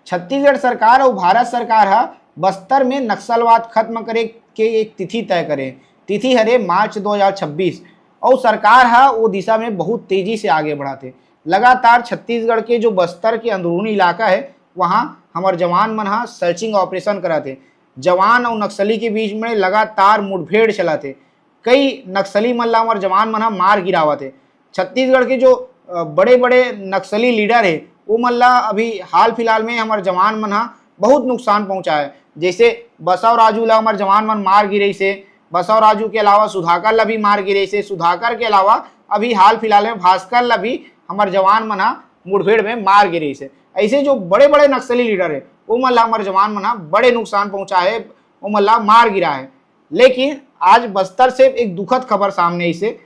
छत्तीसगढ़ सरकार और भारत सरकार हा बस्तर में नक्सलवाद खत्म करे के एक तिथि तय करे। तिथि हरे मार्च 2026 और सरकार हा वो दिशा में बहुत तेजी से आगे बढ़ाते। लगातार छत्तीसगढ़ के जो बस्तर के अंदरूनी इलाका है वहाँ हमारे जवान मन हा सर्चिंग ऑपरेशन कराते। जवान और नक्सली के बीच में लगातार मुठभेड़ चलाते। कई नक्सली मन ला हमारे जवान मन हा मार गिरावते। छत्तीसगढ़ के जो बड़े बड़े नक्सली लीडर है वो मन ला अभी हाल फिलहाल में हमारे जवान मन हा बहुत नुकसान पहुंचाए। जैसे बसव राजू ला हमारे जवान मन मार गिरे से, बसव राजू के अलावा सुधाकर ला भी मार गिरे से, सुधाकर के अलावा अभी हाल फिलहाल में भास्कर ला भी हमारे जवान मन हा मुठभेड़ में मार गिरे से। ऐसे जो बड़े बड़े नक्सली लीडर है वो मन ला हमारे जवान मन हा बड़े नुकसान पहुंचाए, वो मन ला मार गिरा है। लेकिन आज बस्तर से एक दुखद खबर सामने आई से,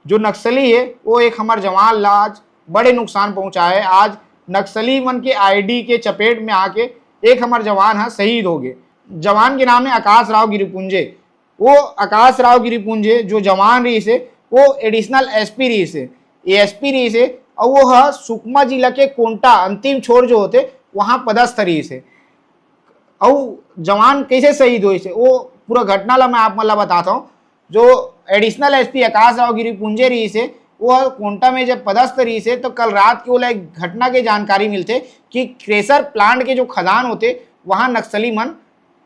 जो नक्सली है वो एक हमारे जवान ला आज बड़े नुकसान पहुंचाए। आज नक्सली मन के आईडी के चपेट में आके एक हमारे जवान हा शहीद हो गए। जवान के नाम है आकाश राव गिरिपुंजे। वो आकाश राव गिरिपुंजे जो जवान रही से वो एडिशनल एसपी रही से, एएसपी रही से, और वो हा सुकमा जिला के कोंटा अंतिम छोर जो होते वहाँ पदस्थ रही से। और जवान कैसे शहीद हुए से वो पूरा घटना ला मैं आप मतलब बताता हूँ। जो एडिशनल एसपी आकाश राव गिरिपुंजे रही से वो कोंटा में जब पदस्थ रही से तो कल रात के एक घटना के जानकारी मिलते कि क्रेशर प्लांट के जो खदान होते वहाँ नक्सली मन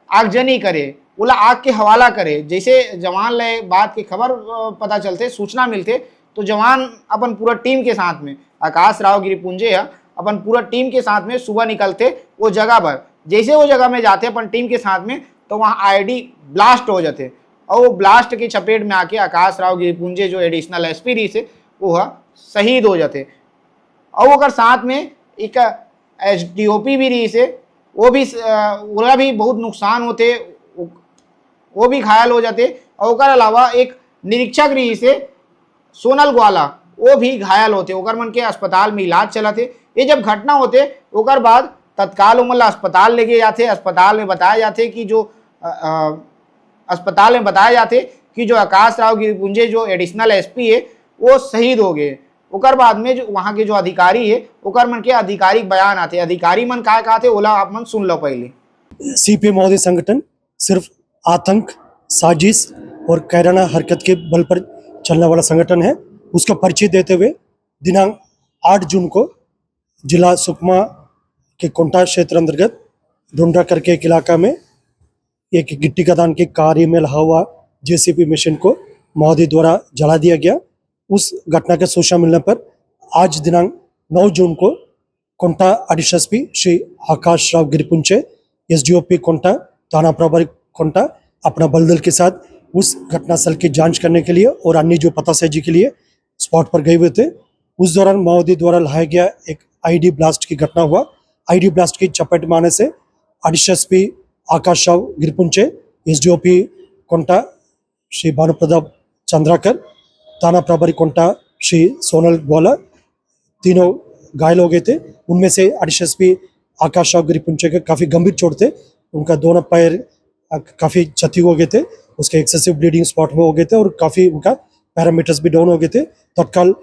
आगजनी करे, बोला आग के हवाला करे। जैसे जवान ले बात की खबर पता चलते, सूचना मिलते, तो जवान अपन पूरा टीम के साथ में, आकाश राव गिरिपुंजे है अपन पूरा टीम के साथ में सुबह निकलते वो जगह पर। जैसे वो जगह में जाते अपन टीम के साथ में तो वहाँ आईडी ब्लास्ट हो जाते और वो ब्लास्ट की चपेट में आके आकाश राव गिरिपुंजे जो एडिशनल एसपी रही से वो शहीद हो जाते। और अगर साथ में एक एसडीओपी भी रही से वो भी बहुत नुकसान होते, वो भी घायल हो जाते। और ओकर अलावा एक निरीक्षक रही से सोनल ग्वाला वो भी घायल होते, ओकर मन के अस्पताल में इलाज चलाते। ये जब घटना होते ओकर बाद तत्काल उमन ला अस्पताल लेके जाते। अस्पताल में बताया जाते कि जो आकाश राव गिरिपुंजे जो एडिशनल एसपी है वो शहीद हो गए। ओकर बाद में जो वहाँ के जो अधिकारी है ओकर मन के आधिकारिक बयान आते। अधिकारी मन का कहते ओला आप मन सुन लो पहले। सीपीएम महोदय संगठन सिर्फ आतंक, साजिश और कैराना हरकत के बल पर चलने वाला संगठन है। उसका परिचय देते हुए दिनांक 8 जून को जिला सुकमा के कोंटा क्षेत्र अंतर्गत ढूंढा करके एक इलाका में एक गिट्टी खदान के कार्य में लगा हुआ जेसीबी मशीन को महोदय द्वारा जला दिया गया। उस घटना के सूचना मिलने पर आज दिनांक 9 जून को Konta additional SP Shri Akash Rao Giripunje, SDOP Konta, थाना प्रभारी कोंटा अपना बलदल के साथ उस घटनास्थल की जांच करने के लिए और अन्य जो पतासाजी के लिए स्पॉट पर गए हुए थे। उस दौरान महोदय द्वारा लाया गया एक आईडी ब्लास्ट की घटना हुआ। आईडी ब्लास्ट की चपेट में आने से एडिशनल एसपी आकाश राव गिरिपुंजे, एसडीओपी कोंटा श्री भानुप्रताप चंद्राकर, थाना प्रभारी कोंटा श्री सोनल ग्वाला तीनों घायल हो गए थे। उनमें से एडिशनल एसपी आकाश राव गिरिपुंजे के काफ़ी गंभीर चोट थे, उनका दोनों पैर काफ़ी क्षति हो गए थे, उसके एक्सेसिव ब्लीडिंग स्पॉट में हो गए थे और काफ़ी उनका पैरामीटर्स भी डाउन हो गए थे। तत्काल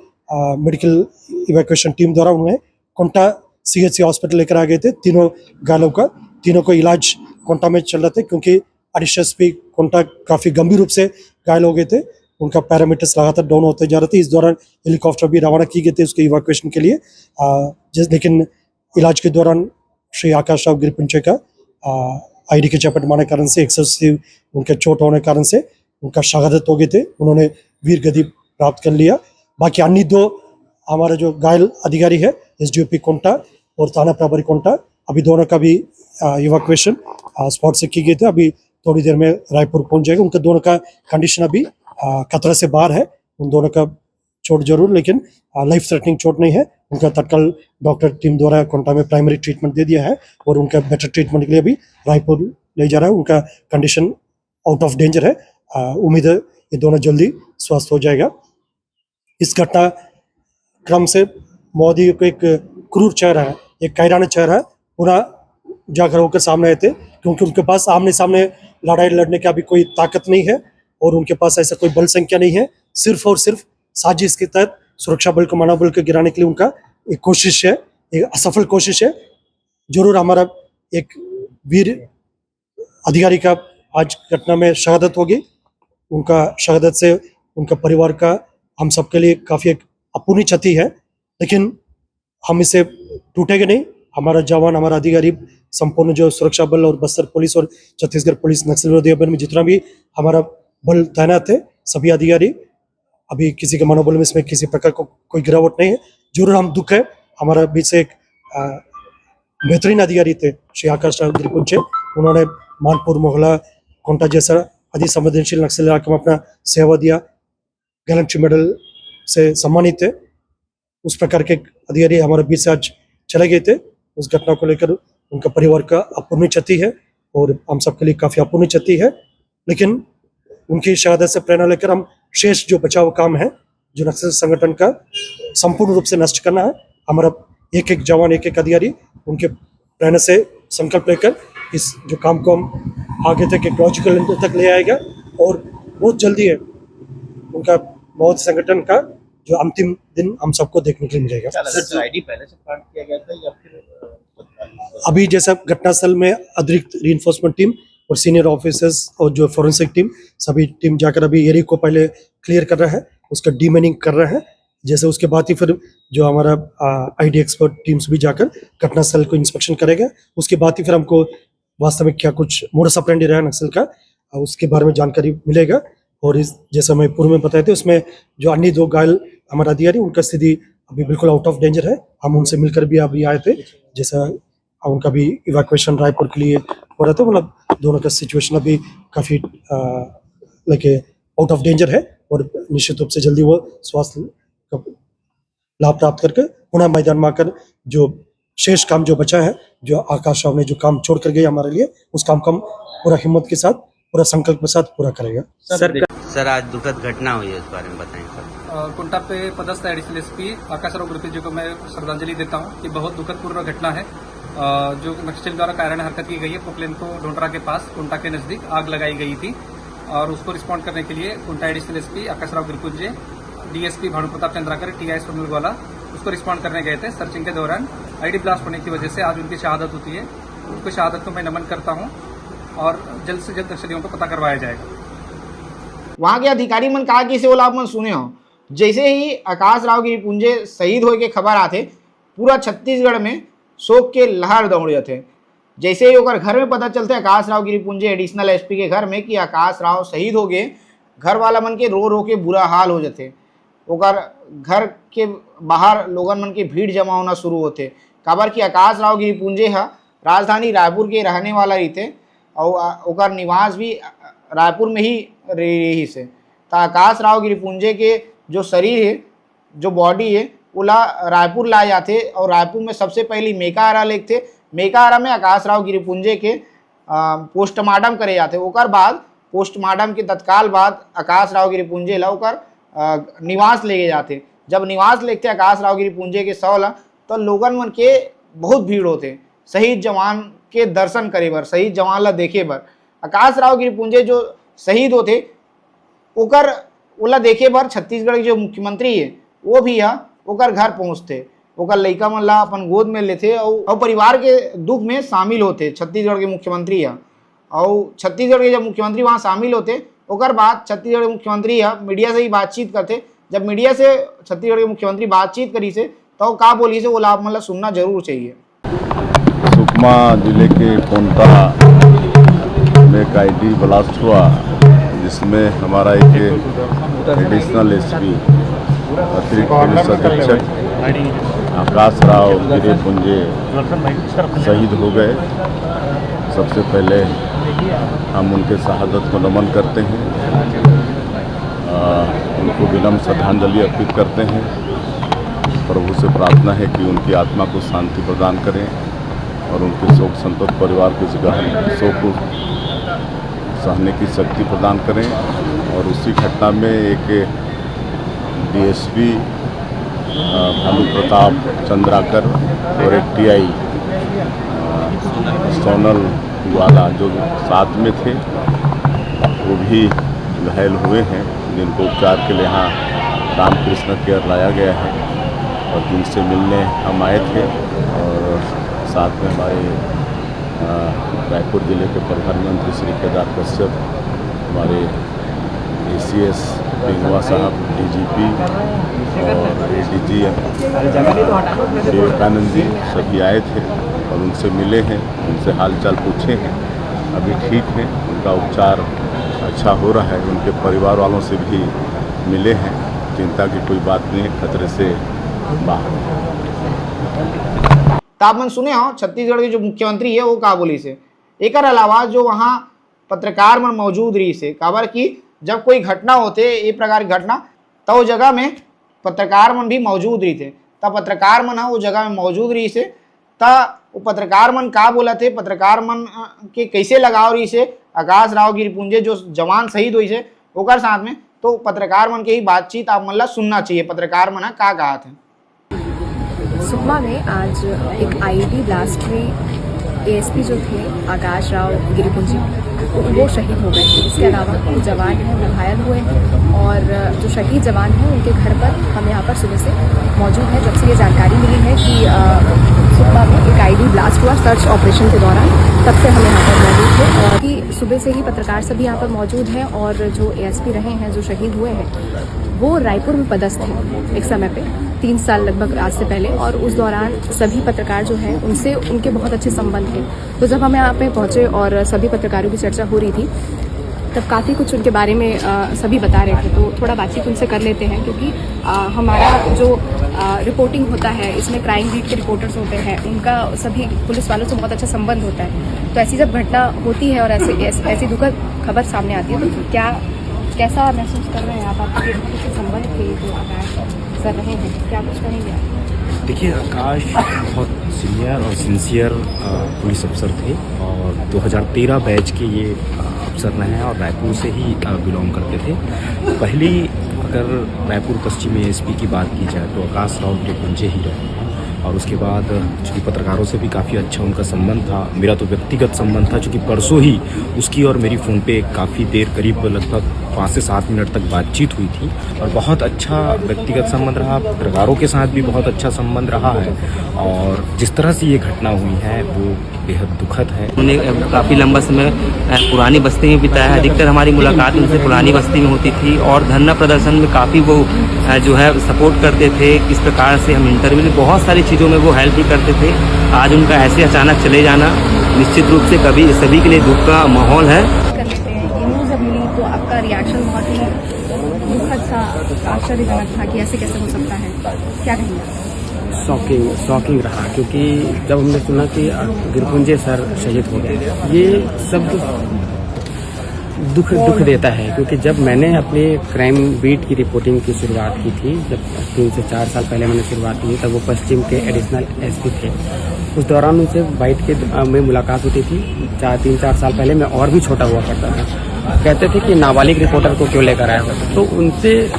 मेडिकल इवैक्यूएशन टीम द्वारा उन्हें कोंटा सीएचसी हॉस्पिटल लेकर आ गए थे। तीनों घायलों का तीनों को इलाज कोंटा में चल रहा था क्योंकि एडिशनल एसपी कोंटा काफ़ी गंभीर रूप से घायल हो गए थे, उनका पैरामीटर्स लगातार डाउन होते जा रहे थे। इस दौरान हेलीकॉप्टर भी रवाना की गई थी उसके इवैक्यूएशन के लिए। लेकिन इलाज के दौरान श्री आकाश राव गिरिपुंजे का आईडी के चपेट मारने कारण से एक्सेसिव उनके चोट होने कारण से उनका शहादत हो गए थे, उन्होंने वीर गति प्राप्त कर लिया। बाकी अन्य दो हमारे जो घायल अधिकारी है एसडीओपी कोंटा और थाना प्रभारी कोंटा, अभी दोनों का भी इवैक्यूएशन स्पॉट से की गई थी, अभी थोड़ी देर में रायपुर पहुंच जाएगा। उनका दोनों का कंडीशन अभी खतरा से बाहर है, उन दोनों का चोट जरूर लेकिन लाइफ थ्रेटनिंग चोट नहीं है। उनका तत्काल डॉक्टर टीम द्वारा कोंटा में प्राइमरी ट्रीटमेंट दे दिया है और उनका बेटर ट्रीटमेंट के लिए अभी रायपुर ले जा रहा है। उनका कंडीशन आउट ऑफ डेंजर है, उम्मीद है ये दोनों जल्दी स्वस्थ हो जाएगा। इस घटना क्रम से मोदी को एक क्रूर चेहरा है, एक कैराना चेहरा है, पुनः जाकर होकर सामने आए थे क्योंकि उनके पास आमने सामने लड़ाई लड़ने का अभी कोई ताकत नहीं है और उनके पास ऐसा कोई बल संख्या नहीं है। सिर्फ और सिर्फ साजिश के तहत सुरक्षा बल को मनोबल को गिराने के लिए उनका एक कोशिश है, एक असफल कोशिश है। जरूर हमारा एक वीर अधिकारी का आज घटना में शहादत होगी। उनका शहादत से उनका परिवार का हम सबके लिए काफ़ी एक अपूर्णीय क्षति है, लेकिन हम इसे टूटेंगे नहीं। हमारा जवान, हमारा अधिकारी, संपूर्ण जो सुरक्षा बल और बस्तर पुलिस और छत्तीसगढ़ पुलिस नक्सल विरोधी अभियान में जितना भी हमारा बल तैनात है, सभी अधिकारी, अभी किसी के मनोबल में इसमें किसी प्रकार को कोई गिरावट नहीं है। जरूर हम दुख है, हमारा बीच से एक बेहतरीन अधिकारी थे श्री आकाश राव गिरिपुंजे। उन्होंने मानपुर, मोहला, कोंटा जैसा अति संवेदनशील नक्सल इलाके में अपना सेवा दिया, गैलेंट्री मेडल से सम्मानित थे। उस प्रकार के अधिकारी हमारे बीच से आज चले गए थे। उस घटना को लेकर उनका परिवार का अपूर्णीय क्षति है और हम सबके लिए काफ़ी अपूर्णीय क्षति है, लेकिन उनकी शहादत से प्रेरणा लेकर हम शेष जो बचाव काम है, जो नक्सल संगठन का संपूर्ण रूप से नष्ट करना है, हमारा एक एक जवान, एक एक अधिकारी उनके प्रेरणा से संकल्प लेकर इस जो काम को हम आगे तक एक लॉजिकल एंड तक ले आएगा और बहुत जल्दी है उनका मौत संगठन का जो अंतिम दिन हम सबको देखने के लिए मिलेगा। आईडी पहले से प्लान किया गया था या फिर अभी जैसा घटनास्थल में अतिरिक्त रीइंफोर्समेंट टीम और सीनियर ऑफिसर्स और जो फोरेंसिक टीम, सभी टीम जाकर अभी एरिया को पहले क्लियर कर रहा है, उसका डीमेनिंग कर रहा है। जैसे उसके बाद ही फिर जो हमारा आईडी एक्सपर्ट टीम्स भी जाकर घटनास्थल को इंस्पेक्शन करेगा। उसके बाद ही फिर हमको वास्तव में क्या कुछ मोडस ऑपरेंडी रहा नक्सल का, उसके बारे में जानकारी मिलेगा। और इस जैसा मैं पूर्व में बताए थे, उसमें जो अन्य 2 घायल हमारा अधिकारी, उनका स्थिति अभी बिल्कुल आउट ऑफ डेंजर है। हम उनसे मिलकर भी अभी आए थे, जैसा उनका भी इवैक्यूएशन रायपुर के लिए हो रहा था, मतलब दोनों का सिचुएशन अभी काफ़ी लाइक आउट ऑफ डेंजर है और निश्चित रूप से जल्दी वो स्वास्थ्य का लाभ प्राप्त करके पुनः मैदान में आकर जो शेष काम जो बचा है, जो आकाश राव ने जो काम छोड़ कर गए हमारे लिए, उस काम को हम पूरा हिम्मत के साथ, पूरा संकल्प के साथ पूरा करेगा। सर आज दुखद घटना हुई है, इस बारे में बताएं सर। कुंटा पे पदस्थ एडिशनल एसपी आकाश राव गिरिपुंजे जी को मैं श्रद्धांजलि देता हूं कि बहुत दुखदपूर्ण घटना है। जो नक्सल द्वारा कायराना हरकत की गई है, पोकलेन को ढोंडरा के पास कुंटा के नजदीक आग लगाई गई थी और उसको रिस्पॉन्ड करने के लिए कुंटा एडिशनल एसपी आकाश राव गिरिपुंजे, डीएसपी भानु प्रताप चंद्राकर, टीआई सोनलवाला उसको रिस्पॉन्ड करने गए थे। सर्चिंग के दौरान आईडी ब्लास्ट होने की वजह से आज उनकी शहादत होती है। उनको शहादत को मैं नमन करता हूं और जल्द से जल्द नक्सलियों को पता करवाया जाएगा। वहां के अधिकारी मन कहा कि इसे वो आप मन सुने हो, जैसे ही आकाश राव गिरिपुंजे शहीद होए के खबर आते, पूरा छत्तीसगढ़ में शोक के लहर दौड़ जाते। जैसे ही ओकर घर में पता चलते आकाश राव गिरिपुंजे एडिशनल एसपी के घर में कि आकाश राव शहीद हो गए, घर वाला मन के रो रो के बुरा हाल हो जाते। ओकर घर के बाहर लोगन मन के भीड़ जमा होना शुरू होते। खबर कि आकाश राव गिरिपुंजे है राजधानी रायपुर के रहने वाला रहते और ओकर निवास भी रायपुर में ही रही से। तो आकाश राव गिरिपुंजे के जो शरीर है, जो बॉडी है, वो रायपुर लाए जाते और रायपुर में सबसे पहले मेकाहारा लेते। मेकाहारा में आकाश राव गिरिपुंजे के पोस्टमार्टम करे जाते। ओकर बाद पोस्टमार्टम के तत्काल बाद आकाश राव गिरिपुंजे ला ओकर निवास लेके जाते। जब निवास लेते आकाश राव गिरिपुंजे के शव ला, तो लोगन मन के बहुत भीड़ होते शहीद जवान के दर्शन करे बर, शहीद जवान ला देखे बर। आकाश राव गिरिपुंजे जो शहीद होते ओकर ओला देखे बर छत्तीसगढ़ के जो मुख्यमंत्री है वो भी है ओकर घर पहुँचते, ओकर लइका मन ला अपन गोद में लेते और परिवार के दुख में शामिल होते। छत्तीसगढ़ के मुख्यमंत्री है और छत्तीसगढ़ के जब मुख्यमंत्री वहाँ शामिल होते, ओकर बाद छत्तीसगढ़ के मुख्यमंत्री है मीडिया से ही बातचीत करते। जब मीडिया से छत्तीसगढ़ के मुख्यमंत्री बातचीत करी से तो का बोली से वो लाभ मतलब सुनना जरूर चाहिए। सुकमा जिले के कोंटा में एक आईडी ब्लास्ट हुआ, जिसमें हमारा एक एडिशनल एसपी अतिरिक्त पुलिस अधीक्षक आकाश राव गिरिपुंजे शहीद हो गए। सबसे पहले हम उनके शहादत को नमन करते हैं, उनको विनम्र श्रद्धांजलि अर्पित करते हैं। प्रभु से प्रार्थना है कि उनकी आत्मा को शांति प्रदान करें और उनके शोक संतप्त परिवार को गहन शोक को सहने की शक्ति प्रदान करें। और उसी घटना में एक डीएसपी भानु प्रताप चंद्राकर और एक टीआई सोनल वाला जो साथ में थे, वो भी घायल हुए हैं, जिनको उपचार के लिए यहाँ रामकृष्ण केयर लाया गया है। और जिनसे मिलने हम आए थे और साथ में हमारे रायपुर जिले के प्रधानमंत्री श्री केदार कश्यप, हमारे ACS पिंगवा साहब, DGP और ADG विवेकानंद जी सभी आए थे और उनसे मिले हैं, उनसे हालचाल पूछे हैं। अभी ठीक हैं, उनका उपचार अच्छा हो रहा है। उनके परिवार वालों से भी मिले हैं, चिंता की कोई बात नहीं है, खतरे से बाहर। तो आप मन सुने हो छत्तीसगढ़ के जो मुख्यमंत्री है वो का बोली से। एक अलावा जो वहाँ पत्रकार मन मौजूद रही से, काबर कि जब कोई घटना होते ये प्रकार की घटना तो वो जगह में पत्रकार मन भी मौजूद रही थे। तब पत्रकार मन वो जगह में मौजूद रही से वो पत्रकार मन का बोला थे, पत्रकार मन के कैसे लगाव रही से आकाश राव गिरिपुंजे जो जवान शहीद हुई से ओकर साथ में। तो पत्रकार मन के ही बातचीत आप मन ला सुनना चाहिए, पत्रकार मन का कहा थे। सुकमा में आज एक IED ब्लास्ट में ASP जो थे आकाश राव गिरिपुंजी वो शहीद हो गए। इसके अलावा कुछ जवान हैं वो घायल हुए हैं और जो शहीद जवान हैं उनके घर पर हम यहाँ पर सुबह से मौजूद हैं। जब से ये जानकारी मिली है कि सुकमा में एक IED ब्लास्ट हुआ सर्च ऑपरेशन के दौरान, तब से हम यहाँ पर मौजूद थे और कि सुबह से ही पत्रकार सभी यहाँ पर मौजूद हैं। और जो ASP रहे हैं जो शहीद हुए हैं वो रायपुर में पदस्थ थे एक समय पे 3 साल लगभग आज से पहले, और उस दौरान सभी पत्रकार जो हैं उनसे उनके बहुत अच्छे संबंध थे। तो जब हम यहाँ पे पहुँचे और सभी पत्रकारों की चर्चा हो रही थी तब काफ़ी कुछ उनके बारे में सभी बता रहे थे। तो थोड़ा बातचीत उनसे कर लेते हैं क्योंकि हमारा जो रिपोर्टिंग होता है इसमें क्राइम बीट के रिपोर्टर्स होते हैं, उनका सभी पुलिस वालों से बहुत अच्छा संबंध होता है। तो ऐसी जब घटना होती है और ऐसी दुखद खबर सामने आती है तो कैसा महसूस कर रहे हैं आप? आपके किसी संबंध थे जो आकाश सर रहे हैं, क्या कुछ करेंगे आप? देखिए, आकाश बहुत सीनियर और सिंसियर पुलिस अफसर थे और 2013 बैच के ये अफसर रहे हैं और रायपुर से ही बिलोंग करते थे। पहली अगर रायपुर पश्चिम में ASP की बात की जाए तो आकाश राव गिरिपुंजे ही रहे हैं और उसके बाद चूँकि पत्रकारों से भी काफ़ी अच्छा उनका संबंध था। मेरा तो व्यक्तिगत संबंध था चूँकि परसों ही उसकी और मेरी फ़ोन पे काफ़ी देर करीब लगभग 5 से 7 मिनट तक बातचीत हुई थी और बहुत अच्छा व्यक्तिगत संबंध रहा। पत्रकारों के साथ भी बहुत अच्छा संबंध रहा है और जिस तरह से ये घटना हुई है वो बेहद दुखद है। उन्होंने काफ़ी लंबा समय पुरानी बस्ती में बिताया। अधिकतर हमारी मुलाकात उनसे पुरानी बस्ती में होती थी और धरना प्रदर्शन में काफ़ी वो जो है सपोर्ट करते थे। किस प्रकार से हम इंटरव्यू में बहुत सारी चीज़ों में वो हेल्प भी करते थे। आज उनका ऐसे अचानक चले जाना निश्चित रूप से कभी सभी के लिए दुख का माहौल है। कर लेते हैं ये न्यूज़ जब मिली तो आपका रिएक्शन बहुत ही दुखद सा, आश्चर्यजनक था कि ऐसे कैसे हो सकता है, क्या कहेंगे? शॉकिंग रहा क्योंकि जब हमने सुना कि गिरिपुंजे सर शहीद हो गए, ये सब दुख देता है। क्योंकि जब मैंने अपने क्राइम बीट की रिपोर्टिंग की शुरुआत की थी, जब 3 से 4 साल पहले मैंने शुरुआत की तब वो पश्चिम के एडिशनल SP थे। उस दौरान उनसे वाइट के में मुलाकात होती थी। 3-4 साल पहले मैं और भी छोटा हुआ करता था। कहते थे कि नाबालिग रिपोर्टर को क्यों लेकर आया होता, तो उनसे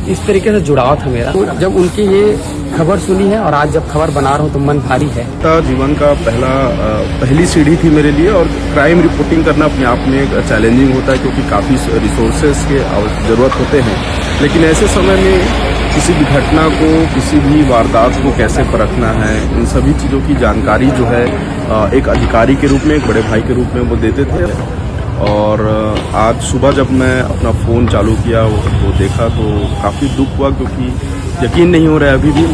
इस तरीके से जुड़ाव था मेरा। तो जब उनकी ये खबर सुनी है और आज जब खबर बना रहा हूँ तो मन भारी है। जीवन का पहली सीढ़ी थी मेरे लिए और क्राइम रिपोर्टिंग करना अपने आप में एक चैलेंजिंग होता है क्योंकि काफ़ी रिसोर्सेज के ज़रूरत होते हैं। लेकिन ऐसे समय में किसी भी घटना को, किसी भी वारदात को कैसे परखना है, इन सभी चीज़ों की जानकारी जो है एक अधिकारी के रूप में, एक बड़े भाई के रूप में वो देते थे। और आज सुबह जब मैं अपना फ़ोन चालू किया तो देखा तो काफ़ी दुख हुआ क्योंकि यकीन नहीं हो रहा है अभी भी।